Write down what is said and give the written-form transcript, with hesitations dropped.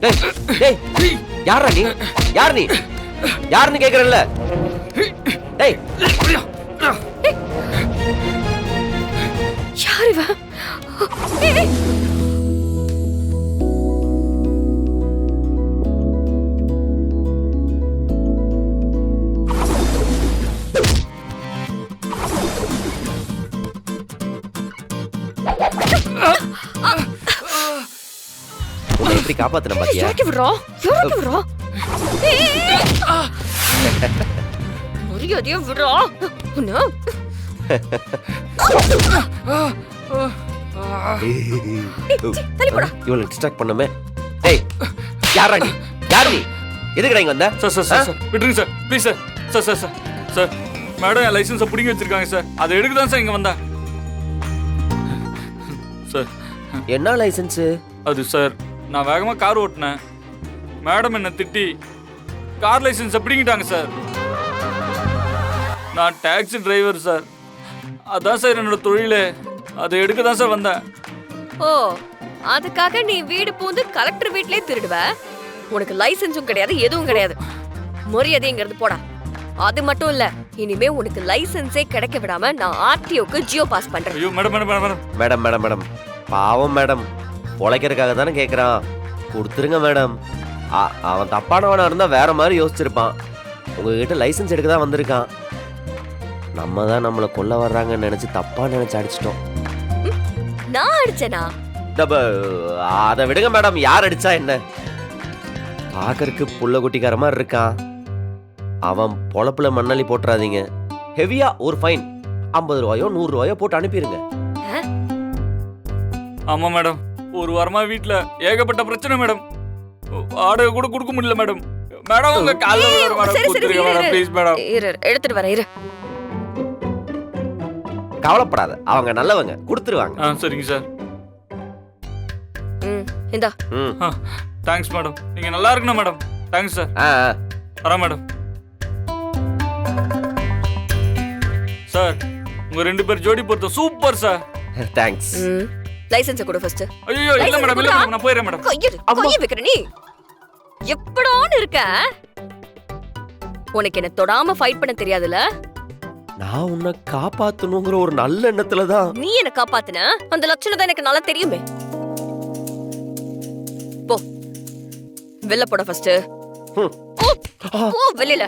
டேய் டேய் யாரா நீ? யார் நீ? யாருன்னு கேக்குறல்ல? டேய் யார் இவ? ஏய், உன்னை எப்படி காப்பாத்துன பாத்தியா? யாருக்கு விடுறா? யாருக்கு விடுறா? மரியாதையா விடுறா. உன்னை தள்ளி போடா. இவளை டிஸ்ட்ராக்ட் பண்ணமே. டேய் யாரா நீ? யார் நீ? எதுக்குடா இங்க வந்த? சார் விட்டுருங்க sir please sir sir madam என் லைசன்ஸை பிடிங்கி வச்சிருக்காங்க சார். அதை எடுக்க தான் சார் இங்கே வந்தேன் சார். என்ன லைசென்ஸ்? அது சார் நான் வேகமாக கார் ஓட்டினேன். மேடம் என்னை திட்டி கார் லைசன்ஸை பிடிங்கிட்டாங்க சார். நான் டாக்ஸி டிரைவர் சார். அதான் சார் என்னோட தொழிலே. அதை எடுக்க தான் சார் வந்தேன். ஓ, அதுக்காக நீ வீடு பூந்து கலெக்டர் வீட்லயே திருடுவ? உனக்கு லைசென்ஸும் கிடையாது, எதுவும் கிடையாது. மரியாதைங்கிறது போடா. அது மட்டும் இல்ல, இனிமே உனக்கு லைசென்ஸே கிடைக்க விடாம நான் ஆர்டிஓக்கு ஜியோ பாஸ் பண்றேன். ஐயோ madam madam madam madam madam madam பாவம் மேடம், பொழைக்கிறதுக்காக தானே கேட்குறான். கொடுத்துருங்க மேடம். அவன் தப்பானவனா இருந்தால் வேற மாதிரி யோசிச்சிருப்பான். உங்ககிட்ட லைசன்ஸ் எடுக்க தான் வந்திருக்கான். நம்ம தான் நம்மளை கொல்ல வர்றாங்கன்னு நினச்சி தப்பாக நினச்சி அடிச்சிட்டோம். நான் அடிச்சேனா? அதை விடுங்க மேடம், யார் அடிச்சா என்ன? பார்க்கறதுக்கு புள்ள குட்டிக்கார மாதிரி இருக்கான். அவன் பொழப்புல மண்ணள்ளி போட்டுறாதீங்க. ஹெவியா ஒரு ஃபைன் 50 ரூபாயோ 100 ரூபாயோ போட்டு அனுப்பிடுங்க. ஆமா மேடம், ஒரு வாரமா வீட்ல ஏகப்பட்ட பிரச்சனை மேடம். வாடகை கூட கொடுக்க முடியல மேடம். மேடம் உங்க கால்ல விழுறேன் மேடம். சரி, சரி, கொடுத்துருங்க இரு, மேடம் ப்ளீஸ் மேடம். இரு, எடுத்துட்டு வரேன். இரு. கவலைப்படாத, அவங்க நல்லவங்க, கொடுத்துருவாங்க. சரிங்க சார். இந்தா. Thanks madam. நீங்க நல்லா இருக்கணும் மேடம். Thanks sir. வரேன் மேடம். சார் உங்க 2 பேர் ஜோடி பொறுத்த சூப்பர் சார். தேங்க்ஸ். லைசென்ஸ் கொடு ஃபர்ஸ்ட். ஐயோ இல்ல மேடம், இல்ல மேடம், நான் போயிரேன் மேடம். கைய வைக்கிற நீ எப்படான்னு இருக்க? உனக்கு என்ன தொடாம ஃபைட் பண்ண தெரியாதுல? நான் உன்னை காப்பாத்தணுங்கிற ஒரு நல்ல எண்ணத்துல தான். நீ என்ன காப்பாத்துன? அந்த லட்சணம் தான் எனக்கு நல்லா தெரியுமே. போ வெளில போட ஃபர்ஸ்ட். போ வெளியில.